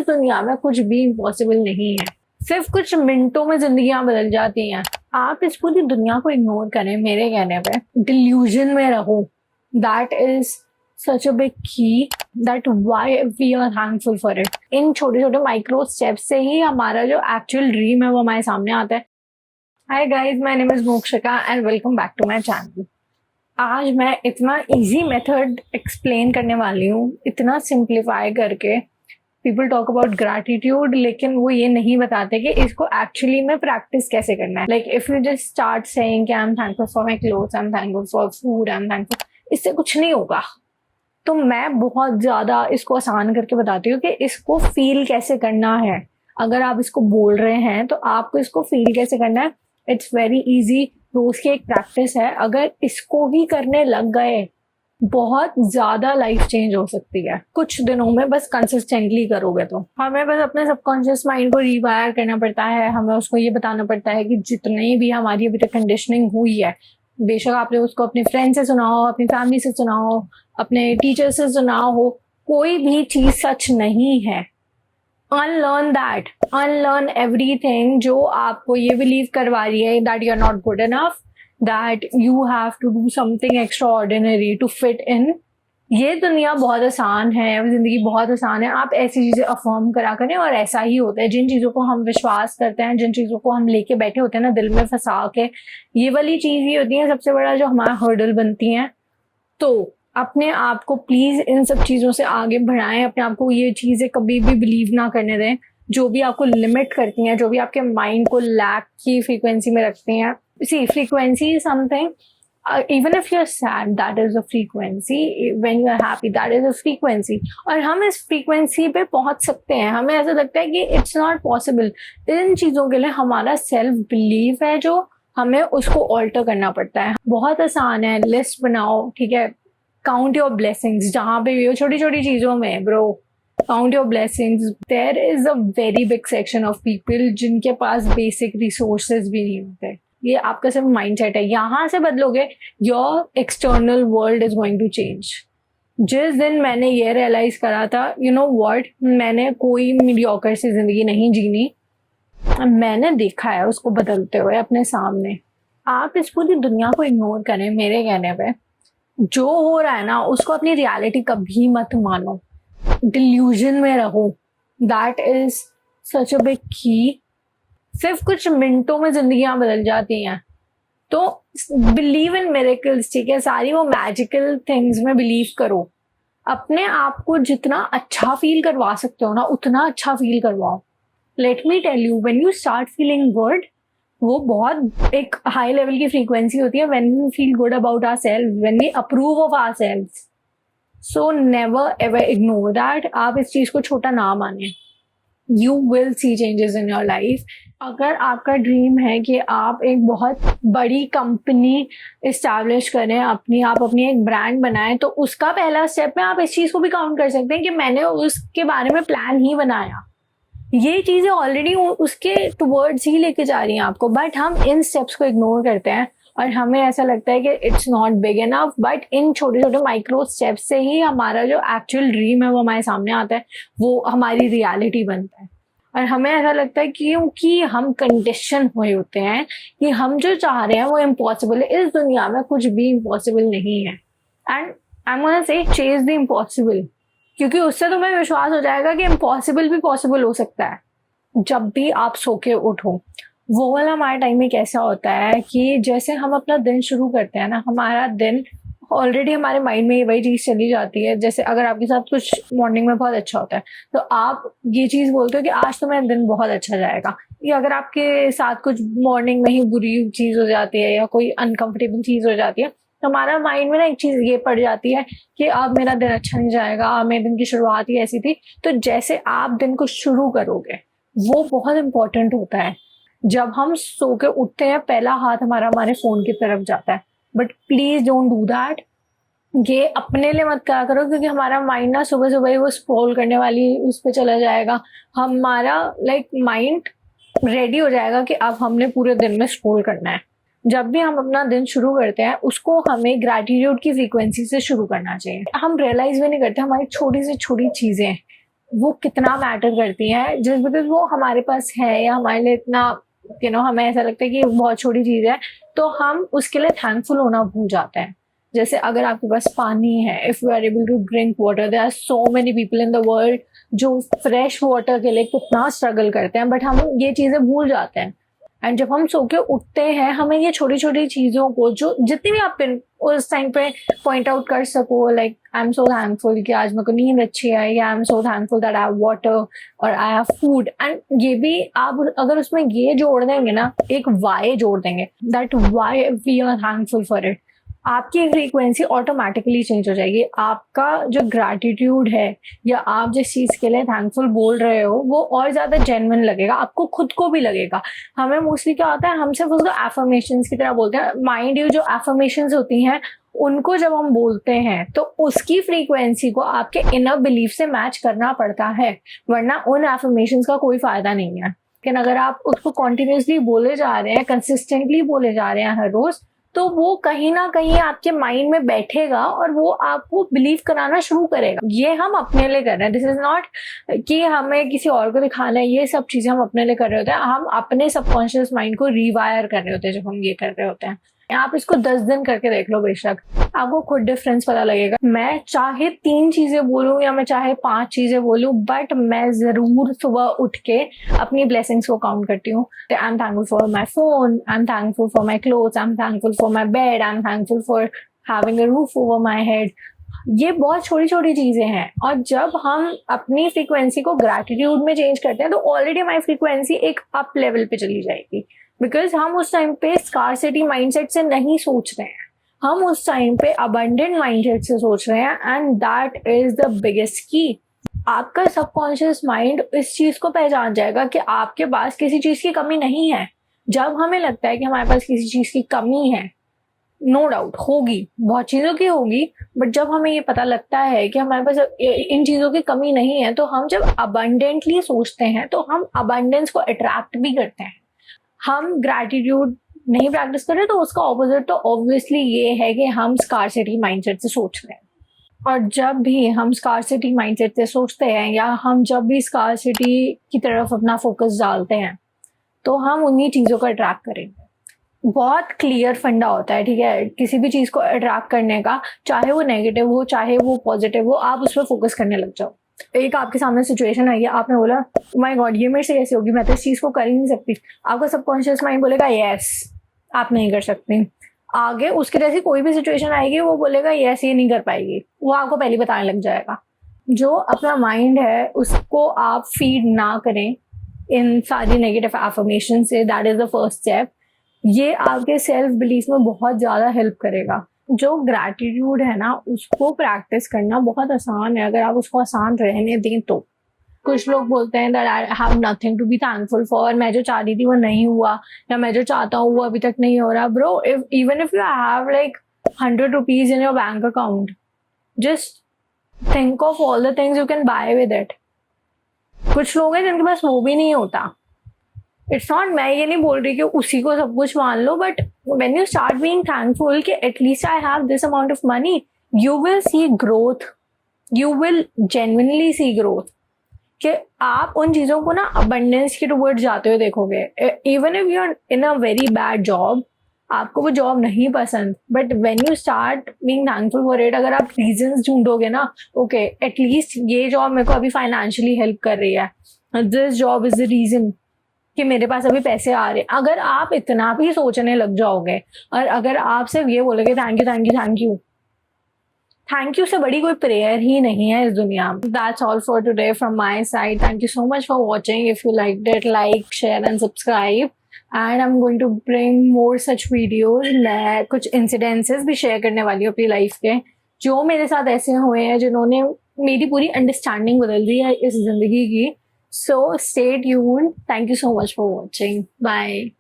इस दुनिया में कुछ भी इम्पॉसिबल नहीं है। सिर्फ कुछ मिनटों में जिंदगियां बदल जाती हैं। आप इस पूरी दुनिया को इग्नोर करें मेरे कहने पे, डिल्यूजन में रहो। That is such a big key that why we are thankful for it. इन छोटे छोटे माइक्रो स्टेप्स से ही हमारा जो एक्चुअल ड्रीम है वो हमारे सामने आता है। Hi guys, my name is Mokshika and welcome back to my channel. आज मैं इतना इजी मेथड एक्सप्लेन करने वाली हूँ, इतना सिंप्लीफाई करके। पीपल टॉक अबाउट ग्रैटिट्यूड, लेकिन वो ये नहीं बताते कि इसको एक्चुअली में प्रैक्टिस कैसे करना है। Like if you just start saying कि I am thankful for my clothes, I am thankful for food, I am thankful, इससे कुछ नहीं होगा। तो मैं बहुत ज्यादा इसको आसान करके बताती हूँ कि इसको फील कैसे करना है। अगर आप इसको बोल रहे हैं तो आपको इसको फील कैसे करना है। इट्स वेरी इजी, रोज की एक प्रैक्टिस है। अगर इसको ही करने लग गए, बहुत ज्यादा लाइफ चेंज हो सकती है कुछ दिनों में, बस कंसिस्टेंटली करोगे तो। हमें बस अपने सबकॉन्शियस माइंड को रिवायर करना पड़ता है। हमें उसको ये बताना पड़ता है कि जितनी भी हमारी अभी तक कंडीशनिंग हुई है, बेशक आपने उसको अपने फ्रेंड से सुना हो, अपनी फैमिली से सुना हो, अपने टीचर से सुना हो, कोई भी चीज सच नहीं है। अनलर्न दैट, अनलर्न एवरीथिंग जो आपको ये बिलीव करवा रही है that you are not good enough, that you have to do something extraordinary to fit in. ये दुनिया बहुत आसान है, जिंदगी बहुत आसान है। आप ऐसी चीजें अफर्म करा करें और ऐसा ही होता है। जिन चीजों को हम विश्वास करते हैं, जिन चीजों को हम लेके बैठे होते हैं ना दिल में फंसा के, ये वाली चीज ही होती है सबसे बड़ा जो हमारा हर्डल बनती है। तो अपने आप को प्लीज इन सब चीजों से आगे बढ़ाएं। अपने आप को ये चीजें कभी भी बिलीव ना करने दें जो भी आपको लिमिट करती हैं, जो भी आपके माइंड को लैक की फ्रीक्वेंसी में रखती हैं। See frequency is something, even if you're sad, that is a frequency. When you are happy, that is a frequency. और हम इस frequency पे पहुंच सकते हैं। हमें ऐसा लगता है कि it's not possible। इन चीजों के लिए हमारा सेल्फ बिलीफ है जो हमें उसको ऑल्टर करना पड़ता है। बहुत आसान है, लिस्ट बनाओ, ठीक है। काउंट योर ब्लेसिंग्स, जहां पे भी हो, छोटी छोटी चीजों में bro, count your blessings. There is a very big section of people जिनके पास बेसिक रिसोर्सेज भी नहीं होते। ये आपका सिर्फ माइंडसेट है। यहां से बदलोगे, your external world is going to change. जिस दिन मैंने ये रियलाइज करा था, यू नो व्हाट, मैंने कोई मीडियोकर सी जिंदगी नहीं जीनी, मैंने देखा है उसको बदलते हुए अपने सामने। आप इस पूरी दुनिया को इग्नोर करें मेरे कहने पे। जो हो रहा है ना उसको अपनी रियलिटी कभी मत मानो, डिल्यूजन में रहो। That is such a big की। सिर्फ कुछ मिनटों में जिंदगियां बदल जाती हैं। तो बिलीव इन मिरेकल्स, ठीक है। सारी वो मैजिकल थिंग्स में बिलीव करो। अपने आप को जितना अच्छा फील करवा सकते हो ना, उतना अच्छा फील करवाओ। Let me tell you, when you start feeling good, वो बहुत एक हाई लेवल की फ्रीक्वेंसी होती है। When we feel good about ourselves, when we approve of ourselves, so never ever ignore that. आप इस चीज को छोटा ना माने। You will see changes in your life. अगर आपका ड्रीम है कि आप एक बहुत बड़ी कंपनी इस्टेब्लिश करें, आप अपनी एक ब्रांड बनाएं, तो उसका पहला स्टेप में आप इस चीज को भी काउंट कर सकते हैं कि मैंने उसके बारे में प्लान ही बनाया। ये चीजें ऑलरेडी उसके टुवर्ड्स ही लेके जा रही हैं आपको, बट हम इन स्टेप्स को इग्नोर करते हैं और हमें ऐसा लगता है कि it's not big enough. But in छोटे छोटे माइक्रो स्टेप्स से ही हमारा जो एक्चुअल ड्रीम है वो हमारे सामने आता है, वो हमारी रियलिटी बनता है। और हमें ऐसा लगता है क्योंकि हम कंडीशन हुए होते हैं कि हम जो चाह रहे हैं वो इम्पॉसिबल है। इस दुनिया में कुछ भी इम्पॉसिबल नहीं है। And I am gonna say chase the impossible, क्योंकि उससे तुम्हें विश्वास हो जाएगा कि इम्पॉसिबल भी पॉसिबल हो सकता है। जब भी आप सो के उठो, वो वाला हमारे टाइम में कैसा होता है कि जैसे हम अपना दिन शुरू करते हैं ना, हमारा दिन ऑलरेडी हमारे माइंड में ये वही चीज चली जाती है। जैसे अगर आपके साथ कुछ मॉर्निंग में बहुत अच्छा होता है तो आप ये चीज बोलते हो कि आज तो मेरा दिन बहुत अच्छा जाएगा। या अगर आपके साथ कुछ मॉर्निंग में ही बुरी चीज हो जाती है या कोई अनकंफर्टेबल चीज हो जाती है, तो हमारा माइंड में ना एक चीज ये पड़ जाती है कि अब मेरा दिन अच्छा नहीं जाएगा, अब मेरे दिन की शुरुआत ही ऐसी थी। तो जैसे आप दिन को शुरू करोगे, वो बहुत इंपॉर्टेंट होता है। जब हम सो के उठते हैं, पहला हाथ हमारे फोन की तरफ जाता है। But please don't do that. ये अपने लिए मत करा करो, क्योंकि हमारा माइंड ना सुबह सुबह ही वो स्क्रॉल करने वाली उस पर चला जाएगा। हमारा माइंड रेडी हो जाएगा कि अब हमने पूरे दिन में स्क्रॉल करना है। जब भी हम अपना दिन शुरू करते हैं, उसको हमें ग्रैटिट्यूड की फ्रीक्वेंसी से शुरू करना चाहिए। हम रियलाइज भी नहीं करते, हमारी छोटी से छोटी चीजें वो कितना मैटर करती हैं, जस्ट बिकॉज वो हमारे पास है या हमारे लिए इतना हमें ऐसा लगता है कि बहुत छोटी चीज है, तो हम उसके लिए थैंकफुल होना भूल जाते हैं। जैसे अगर आपके पास पानी है, if you are able to drink water, there are so many people in the world जो फ्रेश वाटर के लिए कितना स्ट्रगल करते हैं, बट हम ये चीजें भूल जाते हैं। एंड जब हम सो के उठते हैं, हमें ये छोटी छोटी चीजों को, जो जितनी भी आप उस टाइम पे पॉइंट आउट कर सको, like I am so thankful कि आज मेरे को नींद अच्छी आई, I am so thankful that I have water और आई हैव फूड। एंड ये भी आप अगर उसमें ये जोड़ देंगे ना, एक वाई जोड़ देंगे, that why we are thankful for it, आपकी फ्रीक्वेंसी ऑटोमेटिकली चेंज हो जाएगी। आपका जो ग्रैटिट्यूड है या आप जिस चीज के लिए थैंकफुल बोल रहे हो वो और ज्यादा जेन्युइन लगेगा, आपको खुद को भी लगेगा। हमें मोस्टली क्या होता है, हम सिर्फ उसको एफर्मेशंस की तरह बोलते हैं। माइंड यू, जो एफर्मेशंस होती हैं उनको जब हम बोलते हैं तो उसकी फ्रीक्वेंसी को आपके इनर बिलीफ से मैच करना पड़ता है, वरना उन एफर्मेशंस का कोई फायदा नहीं है। लेकिन अगर आप उसको कॉन्टिन्यूसली बोले जा रहे हैं, कंसिस्टेंटली बोले जा रहे हैं हर रोज, तो वो कहीं ना कहीं आपके माइंड में बैठेगा और वो आपको बिलीव कराना शुरू करेगा। ये हम अपने लिए कर रहे हैं, दिस इज नॉट कि हमें किसी और को दिखाना है। ये सब चीजें हम अपने लिए कर रहे होते हैं, हम अपने सबकॉन्शियस माइंड को रिवायर कर रहे होते हैं जब हम ये कर रहे होते हैं। आप इसको 10 दिन करके देख लो, बेशक आपको खुद डिफरेंस पता लगेगा। मैं चाहे 3 चीजें बोलूं या मैं चाहे 5 चीजें बोलूं, बट मैं जरूर सुबह उठ के अपनी ब्लेसिंग्स को काउंट करती हूँ। आई am thankful for my phone, I am thankful for my clothes, I am thankful for my bed, I am thankful for having a roof over my head. ये बहुत छोटी छोटी चीजें हैं, और जब हम अपनी फ्रीक्वेंसी को ग्रैटिट्यूड में चेंज करते हैं तो ऑलरेडी हमारी फ्रीक्वेंसी एक अप लेवल पे चली जाएगी। बिकॉज हम उस टाइम पे स्कार्सिटी माइंडसेट से नहीं सोच रहे हैं, हम उस टाइम पे अबंडेंट माइंडसेट से सोच रहे हैं, and that is the biggest की। आपका सबकॉन्शियस माइंड इस चीज को पहचान जाएगा कि आपके पास किसी चीज की कमी नहीं है। जब हमें लगता है कि हमारे पास किसी चीज की कमी है, नो डाउट होगी, बहुत चीजों की होगी, बट जब हमें ये पता लगता है कि हमारे पास इन चीजों की कमी नहीं है, तो हम जब अबंडेंटली सोचते हैं तो हम अबंडेंस को अट्रैक्ट भी करते हैं। हम ग्रैटिट्यूड नहीं प्रैक्टिस कर रहे तो उसका ऑपोजिट तो ऑब्वियसली ये है कि हम स्कार्सिटी माइंडसेट से सोच रहे हैं। और जब भी हम स्कार्सिटी माइंडसेट से सोचते हैं, या हम जब भी स्कार्सिटी की तरफ अपना फोकस डालते हैं, तो हम उन्हीं चीजों को अट्रैक्ट करेंगे। बहुत क्लियर फंडा होता है, ठीक है, किसी भी चीज को अट्रैक्ट करने का, चाहे वो नेगेटिव हो चाहे वो पॉजिटिव हो, आप उस पर फोकस करने लग जाओ। एक आपके सामने सिचुएशन आई है, आपने बोला माय गॉड ये मेरे से कैसे होगी, मैं तो इस चीज को कर ही नहीं सकती। आपका सबकॉन्शियस माइंड बोलेगा यस आप नहीं कर सकती। आगे उसके जैसी कोई भी सिचुएशन आएगी, वो बोलेगा यस ये नहीं कर पाएगी, वो आपको पहले बताने लग जाएगा। जो अपना माइंड है उसको आप फीड ना करें इन सारी नेगेटिव एफर्मेशन से, that is the first step. ये आपके सेल्फ बिलीफ में बहुत ज्यादा हेल्प करेगा। जो ग्रैटिट्यूड है ना, उसको प्रैक्टिस करना बहुत आसान है अगर आप उसको आसान रहने दें तो। कुछ लोग बोलते हैं that I have nothing to be thankful for, मैं जो चाह रही थी वो नहीं हुआ, या मैं जो चाहता हूँ वो अभी तक नहीं हो रहा। Bro, if even if you have like 100 rupees in your bank account, just think of all the things you can buy with it. कुछ लोग हैं जिनके पास वो भी नहीं होता। इट्स नॉट, मैं ये नहीं बोल रही कि उसी को सब कुछ मान लो, but when you start being thankful कि at least I have this amount of money, you will see growth, you will genuinely see growth. कि आप उन चीजों को ना अबंडेंस के टुवर्ड जाते हुए देखोगे। Even if you are in a very bad job, आपको वो जॉब नहीं पसंद, but when you start being thankful for it, अगर आप रीजंस ढूंढोगे ना, ओके एटलीस्ट ये जॉब मेरे को अभी फाइनेंशियली हेल्प कर रही है, this job is the reason कि मेरे पास अभी पैसे आ रहे हैं। अगर आप इतना भी सोचने लग जाओगे, और अगर आप सिर्फ ये बोलोगे thank you thank you thank you, thank you से बड़ी कोई प्रेयर ही नहीं है इस दुनिया में। That's all for today from my side. Thank you so much for watching. If you liked it, like share and subscribe, and I am going to bring more such videos. मैं कुछ incidences भी share करने वाली हूँ अपनी life के, जो मेरे साथ ऐसे हुए हैं जिन्होंने मेरी पूरी अंडरस्टैंडिंग बदल दी है इस जिंदगी की। So stay tuned. Thank you so much for watching. Bye.